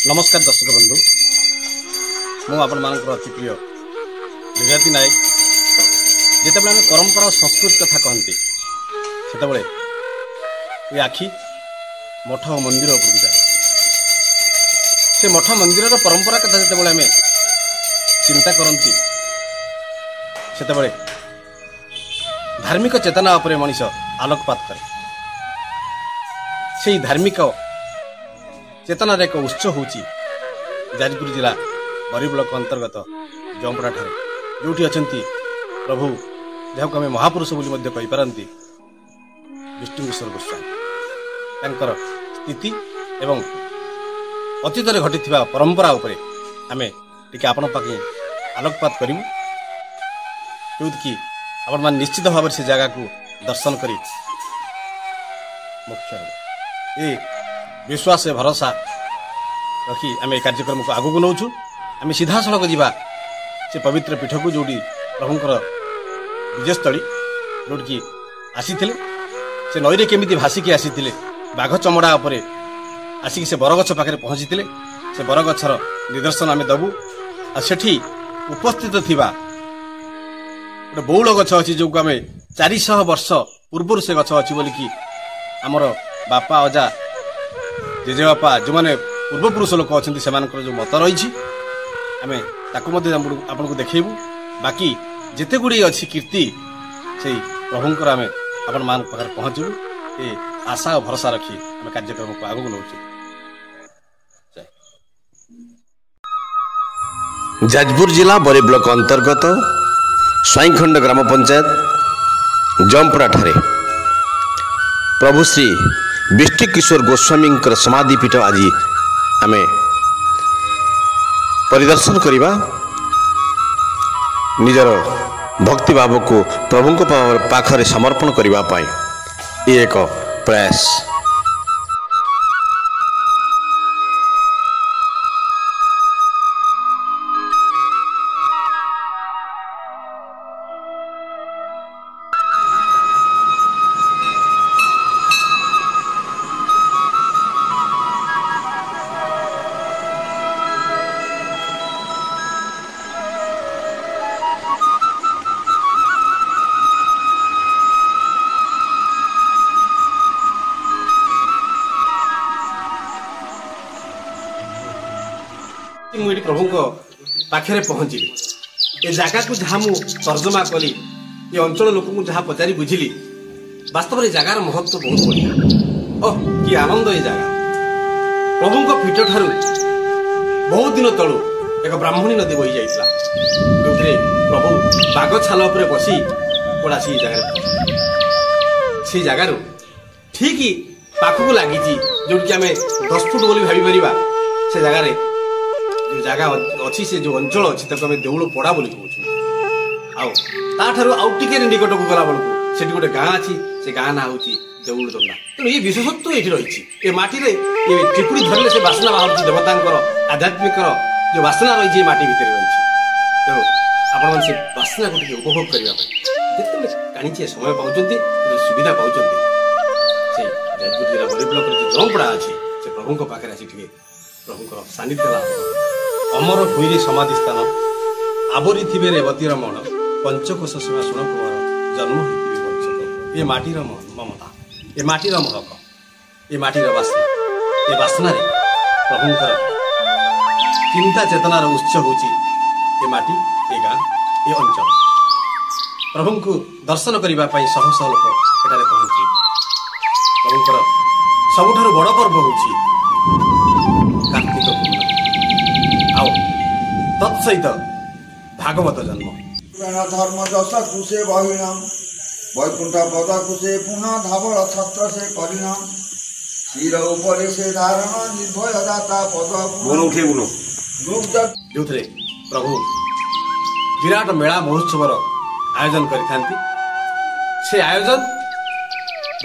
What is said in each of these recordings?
नमस्कार दर्शक बंधु मु आपण मानकर अति प्रिय विद्यार्थी नायक जिते आम परंपरा और संस्कृति कथा कहते से ये आखि मठ और मंदिर उपरक जाए से मठ मंदिर परंपरा कथा जिते आम चिंता करती से धार्मिक चेतना उपर मनीष आलोकपात करे से धार्मिक चेतनार एक उत्स हूँ जाजपुर जिला बरी ब्लॉक अंतर्गत जमपड़ा ठारे जोटी अच्छा प्रभु जहाँ को आम महापुरुष बोली कहीपारती विष्णुकिशोर गोस्वामी स्थिति एवं अतीत घटी परंपरा उपरे आम टे आपण पाखे आलोकपात करूँ जो कि आपण मान निश्चित भाव से जगह को दर्शन करी मुख्य ये विश्वास भरोसा रखी आम कार्यक्रम को आगू नौचु आम सीधा सड़क जावा से पवित्र पीठ को जोड़ी प्रभुंकर विजयस्थली जोटि आसी से नईरे केमिति भासिकी आसी बाघ चमड़ा उपरे आसिक से बरगछ पाखे पहुंची से बरगछर निदर्शन आम दबू आठी उपस्थित थिबा गोटे बौल गछ अच्छी जो आम 400 वर्ष पूर्व से गछ अच्छी बोलिकी आमर बापा अजा जेजेबापा जो मैंने पूर्वपुरुष लोक अच्छा से जो मत रही आम आपको देखू बाकी जिते गुड़ी अच्छी कीर्ति से प्रभुंकर आम आपण मान पाखे पहुँचू ये आशा और भरोसा रखी आम कार्यक्रम को आगू नौचु। जाजपुर जिला बरी ब्लॉक अंतर्गत स्वाईखंड ग्राम पंचायत जमपड़ा ठारे प्रभु श्री विष्णुकिशोर गोस्वामी समाधिपीठ आज आम परिदर्शन करवा निजर भक्ति भाव को प्रभु पाखरे समर्पण करने ये एक प्रयास। मुझे प्रभु को पाखे पहुंचली ये जगह को जहाँ मु तर्जमा कली ये अंचल लोक जहाँ पचारि बुझिली वास्तव में जगार महत्व बहुत बढ़िया ओह कि आनंद ये जगह प्रभु को पीठ ठारू बहुत दिन तलू एक ब्राह्मणी नदी बही जाइला जो प्रभु बाघ छाल उपर बसी पड़ा से जगार ठीक पाखक लगी जो कि आम 10 फुट बोली भाई पार से जगार जो जगह अच्छी से जो अंचल अच्छी तक देउल पड़ा बोली कहूँ आउ टिके निकट को गला बेलू से गोटे गाँ अच्छी से गाँ ना हूँ देउल दंडा तेणु ये विशेषत्व ये रही ये माटी ये टिपुड़ी धरले से बासना बाहर देवता आध्यात्मिक जो बासना रही माटी भितर रही तेणु आपण से बासना को उपभोग करने काणी समय पाँच सुविधा पाँच से जाजपुर जिला बरी ब्लॉक जो जमपड़ा अच्छी से प्रभु पाखे आसी प्रभु सानिध्य लाभ अमर भूरी समाधि स्थान आवरी थे रेवतीर मन पंचकोश सिंहासन कुमार जन्म होती ये माटीर ममता ये माटीर महक ये माटीर बासना ये बासना प्रभुंकर चिंता चेतनार उत्स हूँ ये माटी ये गाँ ये अंचल प्रभु को दर्शन करने शह शह लोक एठार पहुंची प्रभुंकर सबुठारु बड़ पर्व हूँ कार्तिक पूर्णिमा आओ तत्सहित भागवत जन्म धर्म जस कुशे बहिनाम वैकुंठ पद कुशे पुनः धावल छत्र से परिणाम शिर उपरे से धारण निर्भय दाता पद जो प्रभु विराट मेला महोत्सव आयोजन से आयोजन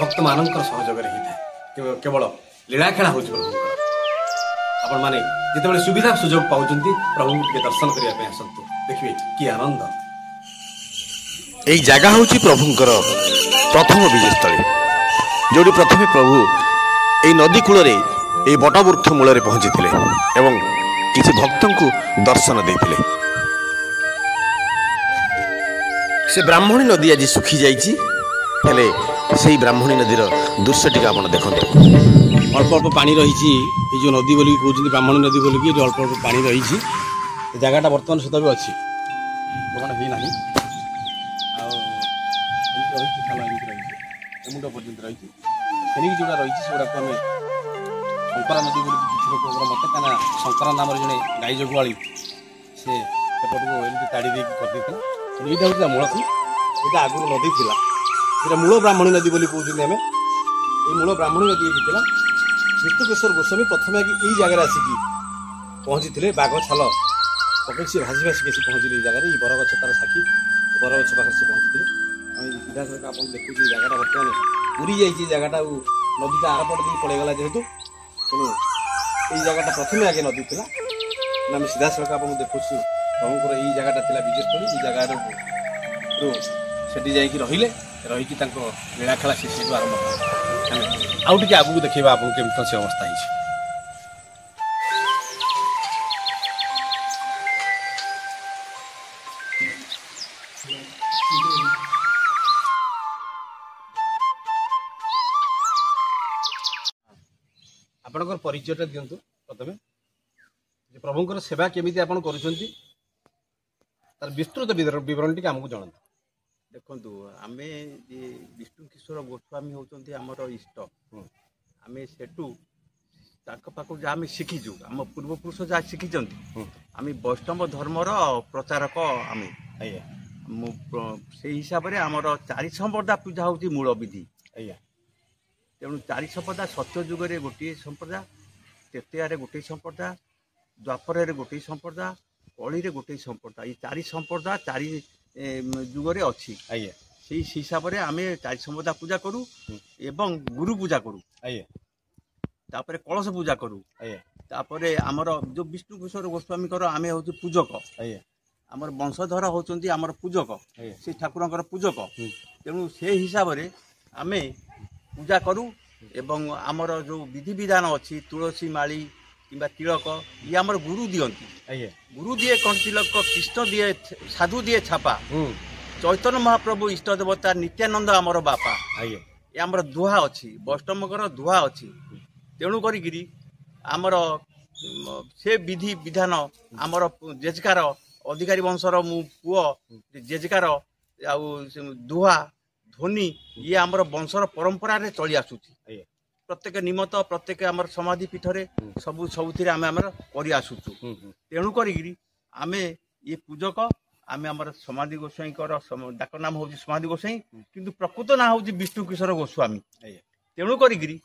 भक्त मान सहयोग होता केवल लीला खेला हो आपण माने जिते सुविधा सुजोग पाँच प्रभु के दर्शन करने आसतु देखिए कि आनंद यही जगह हूँ प्रभुंकर प्रथम विजयस्थली जोड़ी प्रथम प्रभु यही नदी कूल ଏହି ବଟବୃକ୍ଷ ମୂଳରେ ପହଞ୍ଚିଥିଲେ ଏବଂ କିଛି ଭକ୍ତଙ୍କୁ ଦର୍ଶନ ଦେଇଥିଲେ। ସେ ବ୍ରାହ୍ମଣୀ ନଦୀ ଆଜି ଶୁଖିଯାଇଛି, ହେଲେ ସେହି ବ୍ରାହ୍ମଣୀ ନଦୀର ଦୃଶ୍ୟଟିକୁ ଆପଣ ଦେଖନ୍ତୁ। ଅଳ୍ପ ଅଳ୍ପ ପାଣି ରହିଛି। ଏଇ ଯେଉଁ ନଦୀ ବୋଲିକି କହୁଛନ୍ତି ବ୍ରାହ୍ମଣୀ ନଦୀ ବୋଲିକି, ଏଠି ଅଳ୍ପ ଅଳ୍ପ ପାଣି ରହିଛି। ଏ ଜାଗାଟା ବର୍ତ୍ତମାନ ସୁଦ୍ଧା ବି ଅଛି, କଣ ହେଇନାହିଁ। ଆଉ ଏମିତି ରହିଛି, ଖାଲ ଏମିତି ରହିଛି, ଏମୁଣ୍ଡ ପର୍ଯ୍ୟନ୍ତ ରହିଛି। ସେଣିକି ଯେଉଁଟା ରହିଛି ସେଗୁଡ଼ାକୁ ଆମେ ଶଙ୍କରା ନଦୀ ବୋଲିକି କିଛି ଲୋକଙ୍କର ମତେ, କାହିଁକିନା ଶଙ୍କରା ନାମରେ ଜଣେ ଗାଈ ଜଗୁଆଳି ସେ ସେପଟକୁ ଏମିତି ତାଡ଼ି ଦେଇକି କରିଦେଇଥିଲା। ଏଇଟା ହେଉଛି ମୂଳକୁ, ଏଇଟା ଆଗରୁ ନଦୀ ଥିଲା, ଏଇଟା ମୂଳ ବ୍ରାହ୍ମଣୀ ନଦୀ ବୋଲି କହୁଛନ୍ତି ଆମେ। ଏଇ ମୂଳ ବ୍ରାହ୍ମଣୀ ନଦୀ ହେଇଥିଲା। ବିଷ୍ଣୁକେଶ୍ୱର ଗୋସ୍ୱାମୀ ପ୍ରଥମେ ଏଇ ଜାଗାରେ ଆସିକି ପହଞ୍ଚିଥିଲେ। ବାଘ ଛାଲ ପକେଇ ସେ ଭାସି ଭାସିକି ଆସି ପହଞ୍ଚିଲେ ଏଇ ଜାଗାରେ। ଏଇ ବରଗଛ ତାର ସାକ୍ଷୀ, ବରଗଛ ପାଖରେ ସେ ପହଞ୍ଚିଥିଲେ। ଆମେ ସିଧାସଳଖ ଆପଣ ଦେଖୁଛୁ ଏଇ ଜାଗାଟା ବର୍ତ୍ତମାନ ପୁରୀ ଯାଇଛି। ଏ ଜାଗାଟା ଆଉ ନଦୀଟା ଆରପଟ ଦେଇ ପଳେଇଗଲା ଯେହେତୁ, ତେଣୁ ଏଇ ଜାଗାଟା ପ୍ରଥମେ ଆଗେ ନଦୀ ଥିଲା। ଆମେ ସିଧାସଳଖ ଆପଣଙ୍କୁ ଦେଖୁଛୁ ପ୍ରଭୁଙ୍କର ଏଇ ଜାଗାଟା ଥିଲା ବିଜେସ୍ଥଳୀ। ଏଇ ଜାଗାରୁ ସେଠି ଯାଇକି ରହିଲେ, ରହିକି ତାଙ୍କ ଲୀଳାଖେଳା ସେ ସେଇଠୁ ଆରମ୍ଭ କଲେ। ଆମେ ଆଉ ଟିକେ ଆଗକୁ ଦେଖେଇବା ଆପଣଙ୍କୁ କେମିତି କ'ଣ ସେ ଅବସ୍ଥା ହେଇଛି। ଆପଣଙ୍କର ପରିଚୟଟା ଦିଅନ୍ତୁ ପ୍ରଥମେ, ଯେ ପ୍ରଭୁଙ୍କର ସେବା କେମିତି ଆପଣ କରୁଛନ୍ତି, ତାର ବିସ୍ତୃତ ବିବରଣୀ ଟିକେ ଆମକୁ ଜଣାନ୍ତୁ। ଦେଖନ୍ତୁ, ଆମେ ବିଷ୍ଣୁ କିଶୋର ଗୋସ୍ୱାମୀ ହେଉଛନ୍ତି ଆମର ଇଷ୍ଟ। ଆମେ ସେଠୁ ତାଙ୍କ ପାଖରୁ ଯାହା ଆମେ ଶିଖିଛୁ, ଆମ ପୂର୍ବପୁରୁଷ ଯାହା ଶିଖିଛନ୍ତି, ଆମେ ବୈଷ୍ଣବ ଧର୍ମର ପ୍ରଚାରକ। ଆମେ ସେଇ ହିସାବରେ ଆମର ଚାରି ସମ୍ପ୍ରଦାୟ ପୂଜା ହେଉଛି ମୂଳ ବିଧି। ତେଣୁ ଚାରି ସମ୍ପ୍ରଦାୟ ସତ୍ୟ ଯୁଗରେ ଗୋଟିଏ ସମ୍ପ୍ରଦାୟ, ତ୍ରେତୟାରେ ଗୋଟିଏ ସମ୍ପ୍ରଦାୟ, ଦ୍ୱାପରରେ ଗୋଟିଏ ସମ୍ପ୍ରଦାୟ, କଳିରେ ଗୋଟିଏ ସମ୍ପ୍ରଦାୟ। ଏଇ ଚାରି ସମ୍ପ୍ରଦାୟ ଚାରି ଯୁଗରେ ଅଛି। ସେଇ ହିସାବରେ ଆମେ ଚାରି ସମ୍ପ୍ରଦାୟ ପୂଜା କରୁ ଏବଂ ଗୁରୁ ପୂଜା କରୁ। ତାପରେ କଳସ ପୂଜା କରୁ। ତାପରେ ଆମର ଯୋଉ ବିଷ୍ଣୁ କିଶୋର ଗୋସ୍ୱାମୀଙ୍କର ଆମେ ହଉଛୁ ପୂଜକ। ଆମର ବଂଶଧର ହଉଛନ୍ତି ଆମର ପୂଜକ, ସେ ଠାକୁରଙ୍କର ପୂଜକ। ତେଣୁ ସେ ହିସାବରେ ଆମେ ପୂଜା କରୁ। ଏବଂ ଆମର ଯୋଉ ବିଧିବିଧାନ ଅଛି, ତୁଳସୀ ମାଳି କିମ୍ବା ତିଳକ, ଇଏ ଆମର ଗୁରୁ ଦିଅନ୍ତି। ଗୁରୁ ଦିଏ କଣ ତିଳକ, କୃଷ୍ଣ ଦିଏ, ସାଧୁ ଦିଏ ଛାପା, ଚୈତନ୍ୟ ମହାପ୍ରଭୁ ଇଷ୍ଟ ଦେବତା, ନିତ୍ୟାନନ୍ଦ ଆମର ବାପା। ଏ ଆମର ଦୁହା ଅଛି, ବୈଷ୍ଣବଙ୍କର ଦୁହା ଅଛି। ତେଣୁ କରିକିରି ଆମର ସେ ବିଧି ବିଧାନ ଆମର ଜେଜେକାର ଅଧିକାରୀ ବଂଶର ମୁଁ ପୁଅ, ଜେଜେକାର ଆଉ ଦୁହା ଧ୍ୱନି ଇଏ ଆମର ବଂଶର ପରମ୍ପରାରେ ଚଳି ଆସୁଛି। ପ୍ରତ୍ୟେକ ନିମତ, ପ୍ରତ୍ୟେକ ଆମର ସମାଧି ପୀଠରେ ସବୁଥିରେ ଆମେ ଆମର କରି ଆସୁଛୁ। ତେଣୁ କରିକିରି ଆମେ ଇଏ ପୂଜକ। ଆମେ ଆମର ସମାଧି ଗୋସ୍ୱାଇଙ୍କର ଡାକ ନାମ ହେଉଛି ସମାଧି ଗୋସ୍ୱାଇଁ, କିନ୍ତୁ ପ୍ରକୃତ ନାଁ ହେଉଛି ବିଷ୍ଣୁ କିଶୋର ଗୋସ୍ୱାମୀ। ତେଣୁ କରିକିରି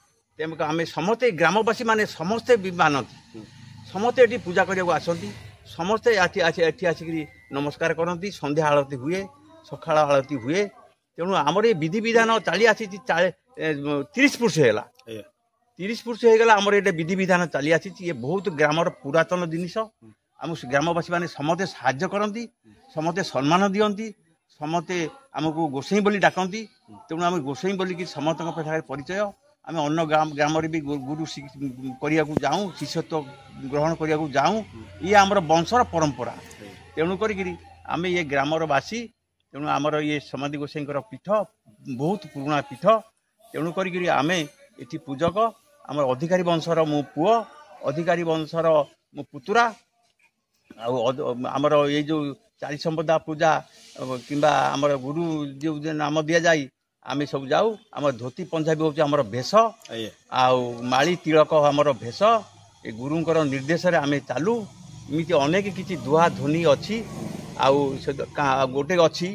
ଆମେ ସମସ୍ତେ ଗ୍ରାମବାସୀ ମାନେ ସମସ୍ତେ ମାନନ୍ତି, ସମସ୍ତେ ଏଠି ପୂଜା କରିବାକୁ ଆସନ୍ତି, ସମସ୍ତେ ଏଠି ଆସିକିରି ନମସ୍କାର କରନ୍ତି। ସନ୍ଧ୍ୟା ଆଳତୀ ହୁଏ, ସକାଳ ଆଳତୀ ହୁଏ। ତେଣୁ ଆମର ଏ ବିଧିବିଧାନ ଚାଲି ଆସିଛି 30 ବର୍ଷ ହେଲା। 30 ବର୍ଷ ହେଇଗଲା ଆମର ଏଇଟା ବିଧିବିଧାନ ଚାଲି ଆସିଛି। ଏ ବହୁତ ଗ୍ରାମର ପୁରାତନ ଜିନିଷ। ଆମ ଗ୍ରାମବାସୀ ମାନେ ସମସ୍ତେ ସାହାଯ୍ୟ କରନ୍ତି, ସମସ୍ତେ ସମ୍ମାନ ଦିଅନ୍ତି, ସମସ୍ତେ ଆମକୁ ଗୋସାଇଁ ବୋଲି ଡାକନ୍ତି। ତେଣୁ ଆମେ ଗୋସାଇଁ ବୋଲିକି ସମସ୍ତଙ୍କ ପାଖରେ ପରିଚୟ। ଆମେ ଅନ୍ୟ ଗ୍ରାମରେ ବି ଗୁରୁ କରିବାକୁ ଯାଉଁ, ଶିଷ୍ୟତ୍ୱ ଗ୍ରହଣ କରିବାକୁ ଯାଉଁ। ଇଏ ଆମର ବଂଶର ପରମ୍ପରା। ତେଣୁ କରିକିରି ଆମେ ଏ ଗ୍ରାମର ବାସୀ। ତେଣୁ ଆମର ଇଏ ସମାଧି ଗୋସାଇଙ୍କର ପୀଠ ବହୁତ ପୁରୁଣା ପୀଠ। ତେଣୁ କରିକିରି ଆମେ ଏଠି ପୂଜକ। ଆମର ଅଧିକାରୀ ବଂଶର ମୁଁ ପୁଅ, ଅଧିକାରୀ ବଂଶର ମୁଁ ପୁତୁରା। ଆଉ ଆମର ଏଇ ଯେଉଁ ଚାରି ସମ୍ପ୍ରଦାୟ ପୂଜା କିମ୍ବା ଆମର ଗୁରୁ ଯେଉଁ ନାମ ଦିଆଯାଇ ଆମେ ସବୁ ଯାଉ। ଆମର ଧୋତି ପଞ୍ଜାବୀ ହେଉଛି ଆମର ଭେଷ, ଆଉ ମାଳି ତିଳକ ଆମର ଭେଷ। ଏ ଗୁରୁଙ୍କର ନିର୍ଦ୍ଦେଶରେ ଆମେ ଚାଲୁ। ଏମିତି ଅନେକ କିଛି ଦୁହା ଧ୍ୱନି ଅଛି। ଆଉ ସେ ଗୋଟେ ଅଛି,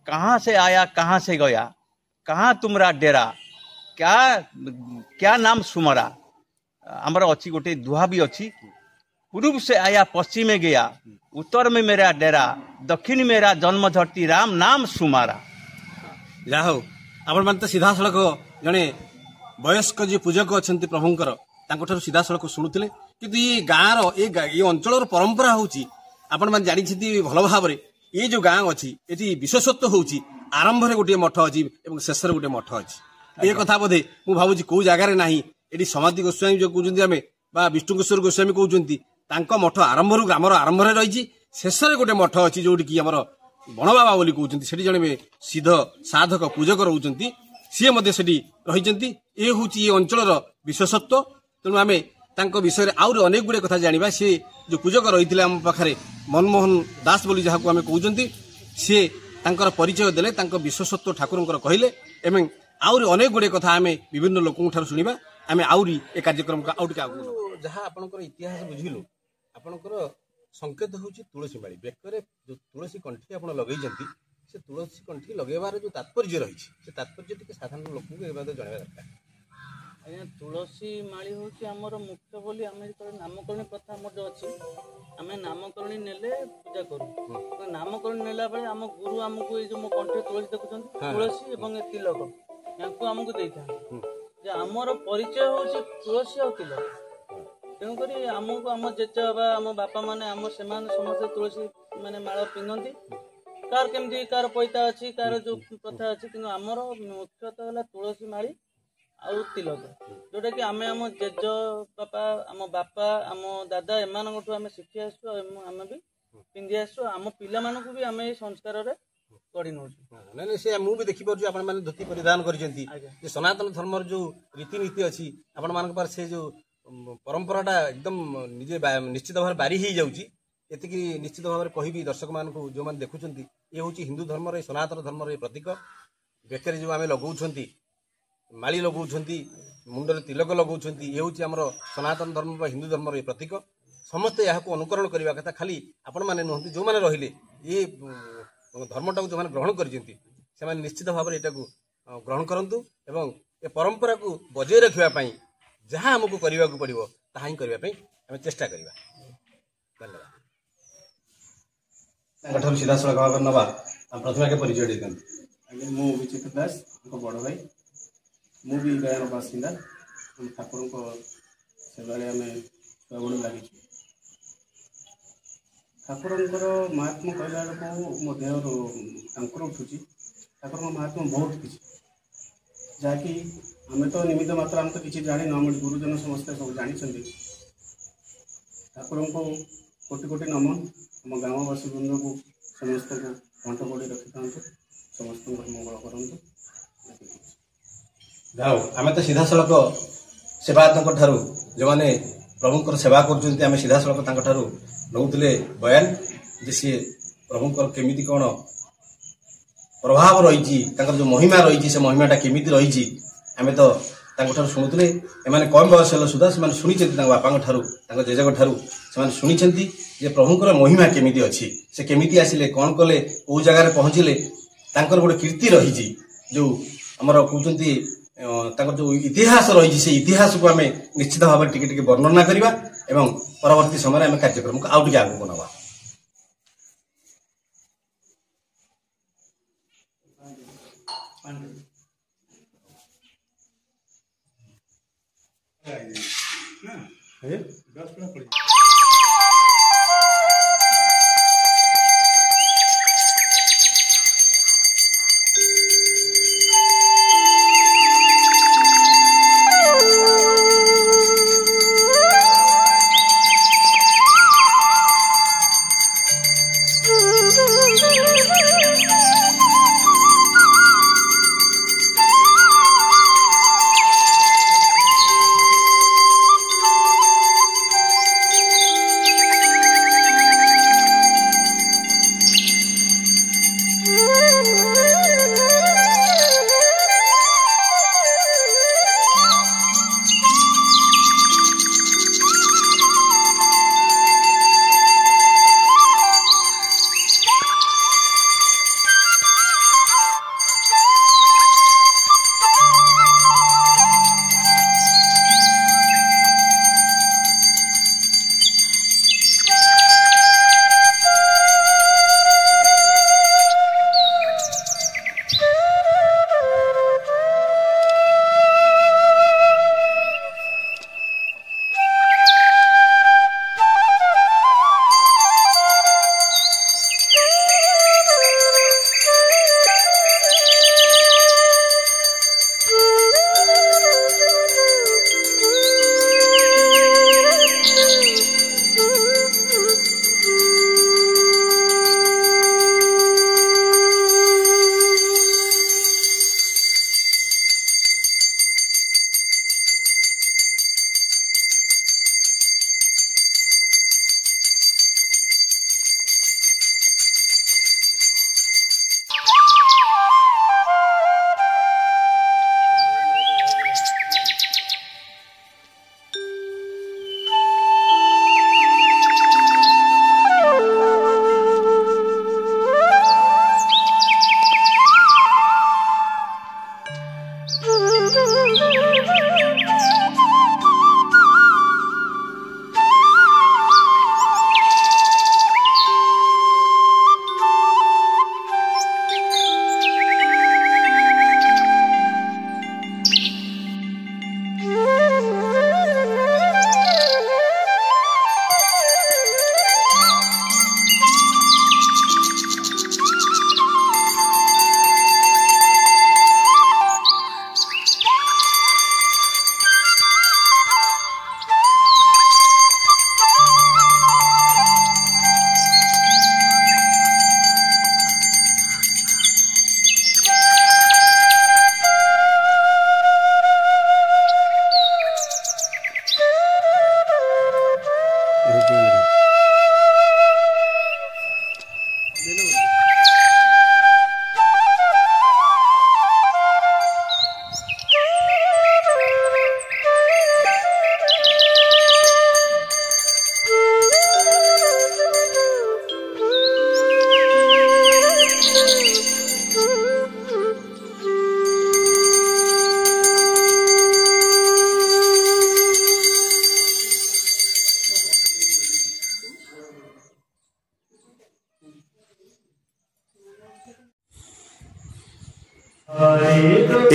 କାହା ସେ ଆୟା କାହା ସେ ଗୟା, କାହା ତୁମରା ଡେରା, କ୍ୟା ନାମ ସୁମରା। ଆମର ଅଛି ଗୋଟେ ଦୁହା ବି ଅଛି। पूर्व से आया पश्चिम में गया, उत्तर में मेरा डेरा, दक्षिण मेरा जन्म धरती, राम नाम सुमारा। जा हो आपण मान तो सीधा सड़क जड़े वयस्क जी पूजक अच्छा प्रभुंकर तांको सीधा सड़क शुणुले कि ये गाँव ये अंचल परंपरा होची आपण मान जानी भल भाव ये जो गाँ अच्छी ये विशेषत्व होची आरंभ में गोटे मठ अच्छी शेष गोटे मठ अच्छी ये कथा बोधे मुझे भावुँ कौ जगार ना ये समाधि गोस्वामी जो कहते आम বা ବିଷ୍ଣୁକେଶ୍ୱର ଗୋସ୍ୱାମୀ କହୁଛନ୍ତି ତାଙ୍କ ମଠ ଆରମ୍ଭରୁ ଗ୍ରାମର ଆରମ୍ଭରେ ରହିଛି, ଶେଷରେ ଗୋଟେ ମଠ ଅଛି ଯୋଉଠିକି ଆମର ବଣବାବା ବୋଲି କହୁଛନ୍ତି, ସେଠି ଜଣେ ସିଦ୍ଧ ସାଧକ ପୂଜକ ରହୁଛନ୍ତି, ସିଏ ମଧ୍ୟ ସେଠି ରହିଛନ୍ତି। ଏ ହେଉଛି ଏ ଅଞ୍ଚଳର ବିଶେଷତ୍ୱ। ତେଣୁ ଆମେ ତାଙ୍କ ବିଷୟରେ ଆହୁରି ଅନେକ ଗୁଡ଼ିଏ କଥା ଜାଣିବା। ସେ ଯେଉଁ ପୂଜକ ରହିଥିଲେ ଆମ ପାଖରେ ମନମୋହନ ଦାସ ବୋଲି ଯାହାକୁ ଆମେ କହୁଛନ୍ତି, ସିଏ ତାଙ୍କର ପରିଚୟ ଦେଲେ, ତାଙ୍କ ବିଶେଷତ୍ୱ ଠାକୁରଙ୍କର କହିଲେ ଏବଂ ଆହୁରି ଅନେକ ଗୁଡ଼ିଏ କଥା ଆମେ ବିଭିନ୍ନ ଲୋକଙ୍କ ଠାରୁ ଶୁଣିବା। ଆମେ ଆହୁରି ଏ କାର୍ଯ୍ୟକ୍ରମକୁ ଆଉ ଟିକେ ଆଗକୁ ଯାହା ଆପଣଙ୍କର ଇତିହାସ ବୁଝିଲୁ, ଆପଣଙ୍କର ସଂକେତ ହେଉଛି ତୁଳସୀ ମାଳି। ବେକରେ ଯେଉଁ ତୁଳସୀ କଣ୍ଠି ଆପଣ ଲଗେଇଛନ୍ତି, ସେ ତୁଳସୀ କଣ୍ଠି ଲଗେଇବାର ଯେଉଁ ତାତ୍ପର୍ଯ୍ୟ ରହିଛି, ସେ ତାତ୍ପର୍ଯ୍ୟ ଟିକେ ସାଧାରଣ ଲୋକଙ୍କୁ ଏ ବାବଦରେ ଜଣାଇବା ଦରକାର। ଆଜ୍ଞା, ତୁଳସୀ ମାଳି ହେଉଛି ଆମର ମୁଖ୍ୟ ବୋଲି ଆମେ ଯେତେବେଳେ ନାମକରଣୀ ପ୍ରଥା ଆମର ଯେଉଁ ଅଛି, ଆମେ ନାମକରଣୀ ନେଲେ ପୂଜା କରୁ। ନାମକରଣୀ ନେଲା ବେଳେ ଆମ ଗୁରୁ ଆମକୁ ଏଇ ଯେଉଁ ମୋ କଣ୍ଠରେ ତୁଳସୀ ଦେଖୁଛନ୍ତି, ତୁଳସୀ ଏବଂ ଏ ତିଲକ ୟାଙ୍କୁ ଆମକୁ ଦେଇଥାନ୍ତି ଯେ ଆମର ପରିଚୟ ହେଉଛି ତୁଳସୀ ଆଉ ତିଲକ। ତେଣୁକରି ଆମକୁ ଆମ ଜେଜେବାବା, ଆମ ବାପା ମାନେ ସେମାନେ ସମସ୍ତେ ତୁଳସୀ ମାନେ ମାଳ ପିନ୍ଧନ୍ତି। କାହାର କେମିତି, କାହାର ପଇତା ଅଛି, କାହାର ଯେଉଁ ପ୍ରଥା ଅଛି, କିନ୍ତୁ ଆମର ମୁଖ୍ୟତଃ ହେଲା ତୁଳସୀ ମାଳି ଆଉ ତିଲକ, ଯୋଉଟା କି ଆମେ ଆମ ଜେଜ ବାପା, ଆମ ବାପା, ଆମ ଦାଦା ଏମାନଙ୍କଠୁ ଆମେ ଶିଖି ଆସିଛୁ ଆଉ ଆମେ ବି ପିନ୍ଧି ଆସିଛୁ। ଆମ ପିଲାମାନଙ୍କୁ ବି ଆମେ ଏଇ ସଂସ୍କାରରେ ଗଢ଼ି ନେଉଛୁ। ନାଇଁ ସେ ମୁଁ ବି ଦେଖିପାରୁଛି ଆପଣମାନେ ଧୋତି ପରିଧାନ କରିଛନ୍ତି। ଯେ ସନାତନ ଧର୍ମର ଯେଉଁ ରୀତିନୀତି ଅଛି ଆପଣମାନଙ୍କ ପାଖରେ, ସେ ଯେଉଁ ପରମ୍ପରାଟା ଏକଦମ ନିଜେ ନିଶ୍ଚିତ ଭାବରେ ବାରି ହେଇଯାଉଛି। ଏତିକି ନିଶ୍ଚିତ ଭାବରେ କହିବି ଦର୍ଶକମାନଙ୍କୁ, ଯେଉଁମାନେ ଦେଖୁଛନ୍ତି, ଏ ହେଉଛି ହିନ୍ଦୁ ଧର୍ମର, ଏ ସନାତନ ଧର୍ମର ଏ ପ୍ରତୀକ। ବେକରେ ଯେଉଁ ଆମେ ଲଗାଉଛନ୍ତି ମାଳି ଲଗାଉଛନ୍ତି, ମୁଣ୍ଡରେ ତିଲକ ଲଗାଉଛନ୍ତି, ଏ ହେଉଛି ଆମର ସନାତନ ଧର୍ମ ବା ହିନ୍ଦୁ ଧର୍ମର ଏ ପ୍ରତୀକ। ସମସ୍ତେ ଏହାକୁ ଅନୁକରଣ କରିବା କଥା। ଖାଲି ଆପଣମାନେ ନୁହନ୍ତି, ଯେଉଁମାନେ ରହିଲେ ଏ ଧର୍ମଟାକୁ ଯେଉଁମାନେ ଗ୍ରହଣ କରିଛନ୍ତି, ସେମାନେ ନିଶ୍ଚିତ ଭାବରେ ଏଟାକୁ ଗ୍ରହଣ କରନ୍ତୁ ଏବଂ ଏ ପରମ୍ପରାକୁ ବଜାୟ ରଖିବା ପାଇଁ ଯାହା ଆମକୁ କରିବାକୁ ପଡ଼ିବ ତାହା ହିଁ କରିବା ପାଇଁ ଆମେ ଚେଷ୍ଟା କରିବା। ଧନ୍ୟବାଦ। ତାଙ୍କଠାରୁ ସିଧାସଳଖ ଭାବରେ ନେବା। ପ୍ରଥମେ ଆଗେ ପରିଚୟ ଦେଇଥାନ୍ତି। ଆଜ୍ଞା, ମୁଁ ବିଚିତ୍ର ଦାସ, ତାଙ୍କ ବଡ଼ ଭାଇ। ମୁଁ ବି ଗାଁର ବାସିନ୍ଦା। ଠାକୁରଙ୍କ ସେବାରେ ଆମେ ଛୁଆବେଳୁ ଲାଗିଛୁ। ଠାକୁରଙ୍କର ମହାତ୍ମ୍ୟ କହିଲା ବେଳକୁ ମୋ ଦେହରୁ ତାଙ୍କର ଉଠୁଛି। ଠାକୁରଙ୍କ ମହାତ୍ମ୍ୟ ବହୁତ କିଛି, ଯାହାକି ଆମେ ତ ନିମିତ୍ତ ମାତ୍ର, ଆମେ ତ କିଛି ଜାଣିନୁ, ଆମ ଗୁରୁଜନ ସମସ୍ତେ ସବୁ ଜାଣିଛନ୍ତି। ଠାକୁରଙ୍କୁ କୋଟି କୋଟି ନମନ। ଆମ ଗ୍ରାମବାସୀ ବୃନ୍ଦକୁ ସମସ୍ତଙ୍କୁ କଣ୍ଠ କୋଡ଼ି ରଖିଥାନ୍ତୁ, ସମସ୍ତଙ୍କର ମଙ୍ଗଳ କରନ୍ତୁ। ଯାଉ ଆମେ ତ ସିଧାସଳଖ ସେବାୟତଙ୍କ ଠାରୁ, ଯେଉଁମାନେ ପ୍ରଭୁଙ୍କର ସେବା କରୁଛନ୍ତି, ଆମେ ସିଧାସଳଖ ତାଙ୍କଠାରୁ ନେଉଥିଲେ ବୟାନ ଯେ ସିଏ ପ୍ରଭୁଙ୍କର କେମିତି କ'ଣ ପ୍ରଭାବ ରହିଛି, ତାଙ୍କର ଯେଉଁ ମହିମା ରହିଛି, ସେ ମହିମାଟା କେମିତି ରହିଛି ଆମେ ତ ତାଙ୍କଠାରୁ ଶୁଣୁଥିଲେ। ଏମାନେ କମ୍ ବୟସ ହେଲା ସୁଦ୍ଧା ସେମାନେ ଶୁଣିଛନ୍ତି ତାଙ୍କ ବାପାଙ୍କ ଠାରୁ, ତାଙ୍କ ଜେଜେଙ୍କ ଠାରୁ ସେମାନେ ଶୁଣିଛନ୍ତି ଯେ ପ୍ରଭୁଙ୍କର ମହିମା କେମିତି ଅଛି, ସେ କେମିତି ଆସିଲେ, କ'ଣ କଲେ, କେଉଁ ଜାଗାରେ ପହଞ୍ଚିଲେ, ତାଙ୍କର ଗୋଟେ କୀର୍ତ୍ତି ରହିଛି। ଯେଉଁ ଆମର କହୁଛନ୍ତି ତାଙ୍କର ଯେଉଁ ଇତିହାସ ରହିଛି, ସେ ଇତିହାସକୁ ଆମେ ନିଶ୍ଚିତ ଭାବରେ ଟିକେ ଟିକେ ବର୍ଣ୍ଣନା କରିବା ଏବଂ ପରବର୍ତ୍ତୀ ସମୟରେ ଆମେ କାର୍ଯ୍ୟକ୍ରମକୁ ଆଉ ଟିକେ ଆଗକୁ ନେବା।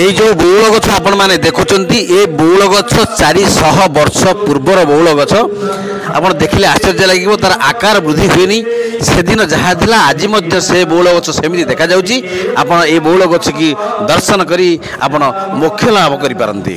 এই যে বଉଳ ଗଛ ଆପଣମାନେ ଦେଖୁଛନ୍ତି ଏ ବଉଳ ଗଛ 400 ବର୍ଷ ପୂର୍ବର ବଉଳ ଗଛ ଆପଣ ଦେଖିଲେ ଆଶ୍ଚର୍ଯ୍ୟ ଲାଗିବ ତାର ଆକାର ବୃଦ୍ଧି ହୁଏନି ସେଦିନ ଯାହା ଥିଲା ଆଜି ମଧ୍ୟ ସେ ବଉଳ ଗଛ ସେମିତି ଦେଖାଯାଉଛି ଆପଣ ଏ ବଉଳ ଗଛ କି ଦର୍ଶନ କରି ଆପଣ ମୋକ୍ଷ ଲାଭ କରିପାରନ୍ତି।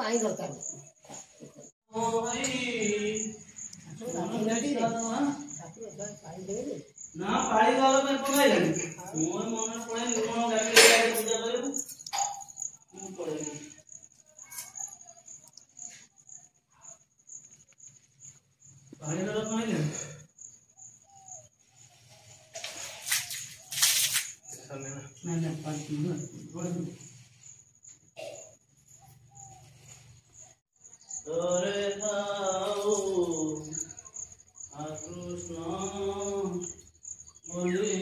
पानी दरकार ना पानी वाला में पकाई मोर मन पड़े लुण गाड़ी पूजा करू मु पड़े पानी वाला पकाई ना पानी तोरे थाओ कृष्ण बोली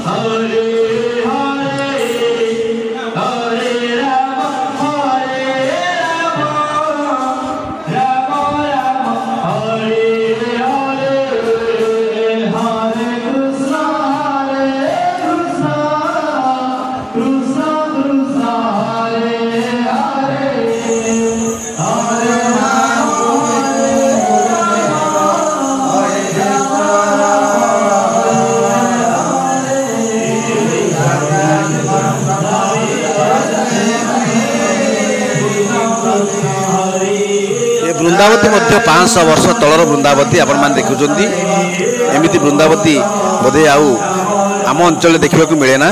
हरे हरे ଏ ବୃନ୍ଦାବତୀ ମଧ୍ୟ 500 ବର୍ଷ ତଳର ବୃନ୍ଦାବତୀ ଆପଣମାନେ ଦେଖୁଛନ୍ତି। ଏମିତି ବୃନ୍ଦାବତୀ ବୋଧେ ଆଉ ଆମ ଅଞ୍ଚଳରେ ଦେଖିବାକୁ ମିଳେ ନା।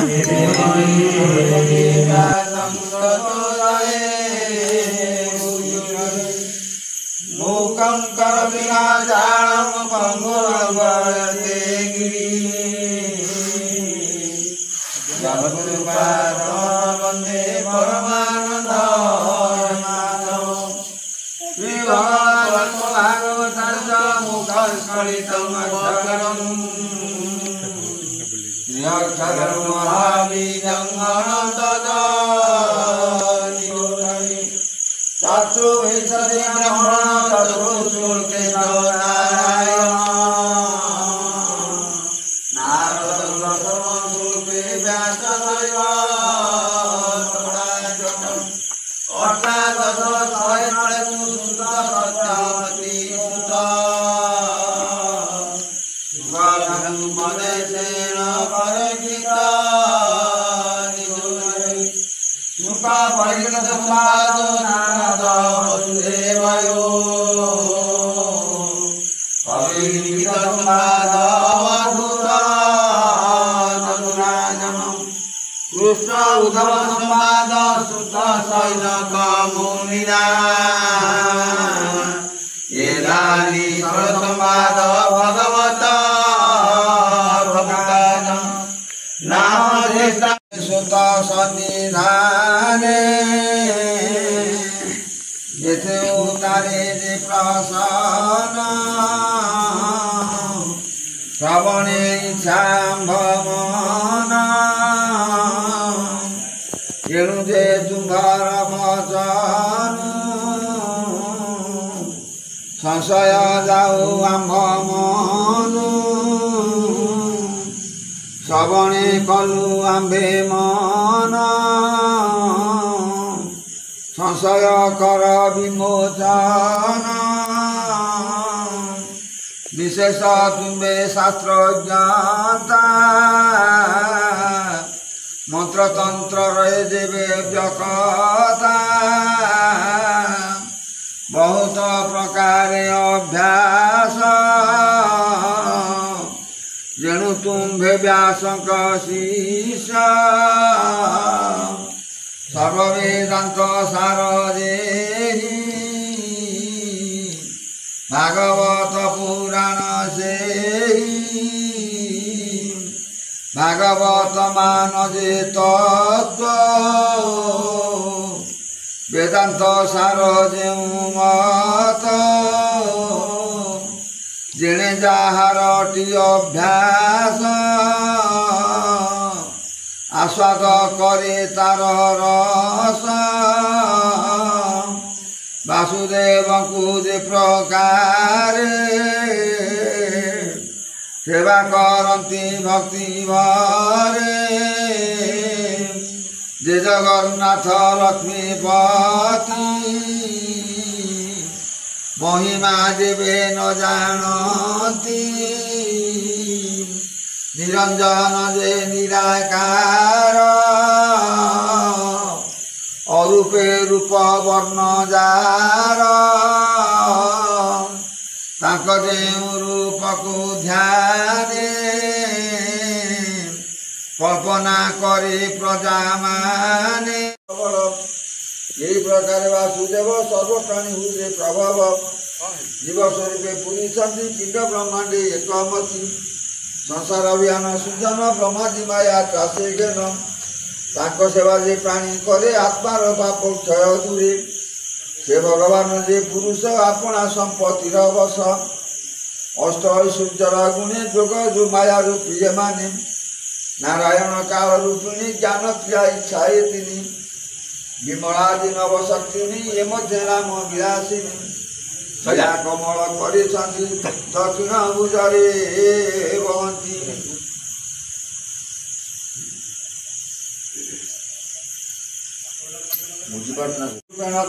कृष्ण उद्धव संवाद सुत शैल कमुनिना एदानी संवाद भगवत भक्तान नाम सुत सन्निधाने जेथे उतारे जे प्रसन्न श्रवणे इच्छाम्भमना एणु जे तुम्हार वचन संशय जाऊ आम्भ मनु श्रवणे कलु आम्भे मन संशय कर विमोचन विशेष तुम्बे शास्त्र ज्ञाता मंत्र तंत्र रहे देवे व्यकता बहुत प्रकार अभ्यास जेणु तुम्भे व्यासंक शिष्य सर्ववेदांत सार देहि भागवत पुराण से भागवत मान जे तत्व वेदांत सार जे मत जेणे जाहारटी अभ्यास आस्वाद करे तार रस वासुदेव को जे प्रकार सेवा करती भक्ति भरे जे जगन्नाथ लक्ष्मीपति महिमा देवे न जानती निरंजन जे निराकार अरूपे रूप वर्ण जार ताक जेउ रूप को ध्याने कल्पना करे प्रजा माने यही प्रकार वासुदेव सर्वप्राणी हुए प्रभव जीव स्वरूपे पुरीचंदी पिंड ब्रह्मांडे एकमति संसार अभियान सुजन ब्रह्माजी माया चाषे ज्ञान ताक सेवा जे प्राणी करे आत्मार पाप क्षय दूरे से भगवान जे पुरुष आपना संपत्तिर बस अष्ट ऐश्वर्यर गुणे जोग जो माया रूपी माने नारायण काल रूपिणी ज्ञान क्रिया इच्छा तिनी विमलादि नवशक्तिनी ये मध्य नाम विलासिनी सया कमल करे दक्षिण भुजरे बहंती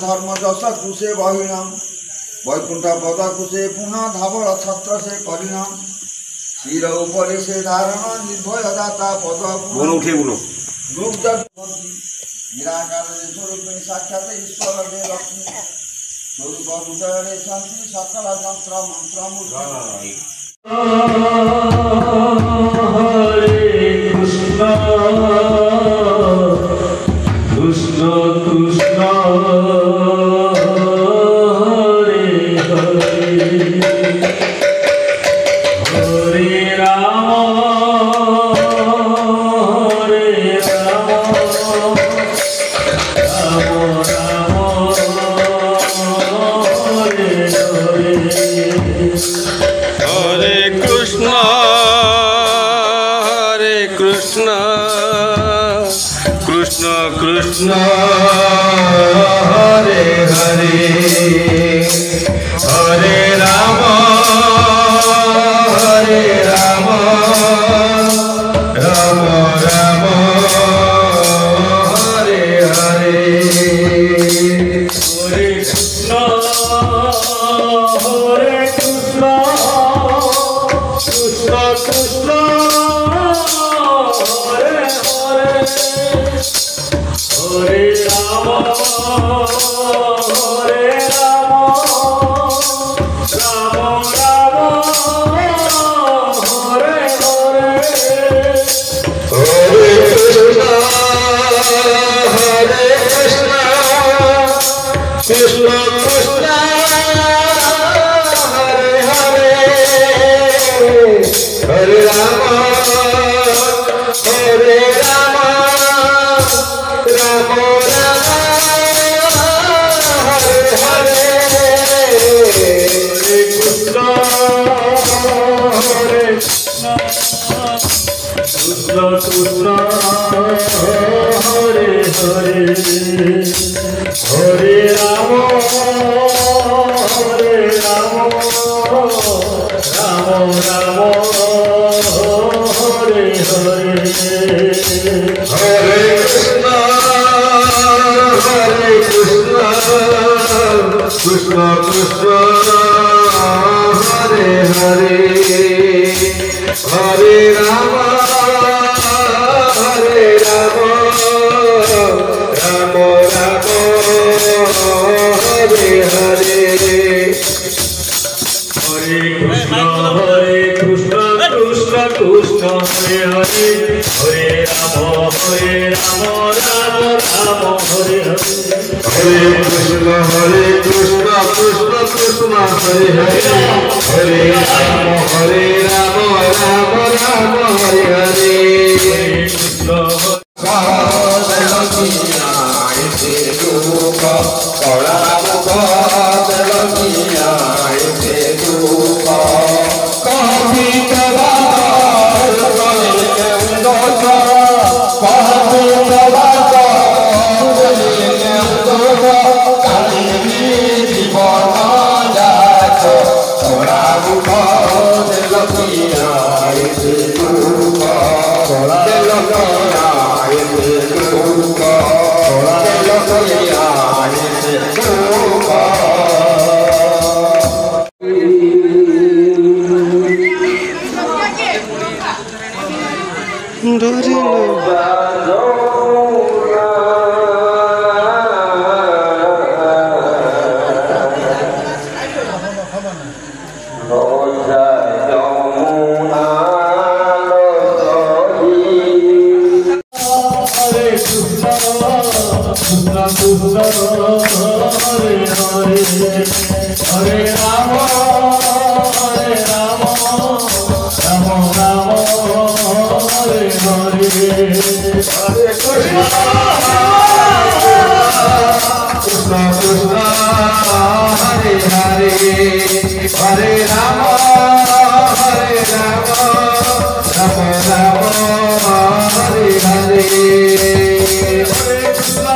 धर्म जस कुशे बहिणम वैकुंठ पद कुशे पुनः धावल छत्र से करिणम शिर उपरे से धारण निर्भय दाता पद निराकार स्वरूप साक्षात ईश्वर लक्ष्मी स्वरूप हृदय शांति सकल यंत्र मंत्र मूर्ति हरे कृष्ण कृष्ण कृष्ण हरे हरे हरे राम हरे राम राम हरे हरे हरे कृष्ण कृष्ण कृष्ण हरे हरे हरे राम राम राम हरे हरे हरे कृष्ण कृष्ण कृष्ण हरे हरे हरे राम राम राम हरे हरे हरे कृष्ण कृष्ण कृष्ण हरे हरे हरे राम राम राम हरे हरे हरे कृष्ण कृष्ण हरे हरे हरे राम राम राम हरे हरे हरे कृष्ण कृष्ण कृष्ण हरे हरे हरे राम राम राम हरे हरे हरे कृष्ण कृष्ण कृष्ण हरे हरे हरे राम राम राम हरे हरे हरे कृष्ण कृष्ण कृष्ण हरे हरे हरे राम राम राम हरे हरे हरे राम राम राम हरे हरे हरे कृष्ण कृष्ण हरे हरे हरे राम राम हरे हरे हरे कृष्ण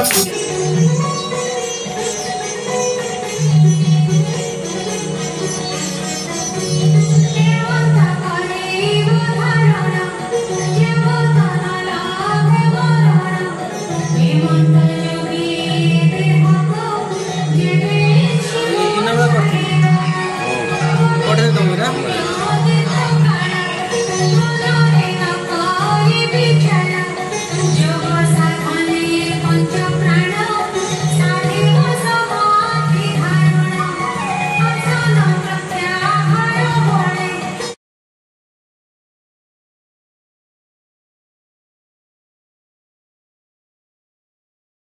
कृष्ण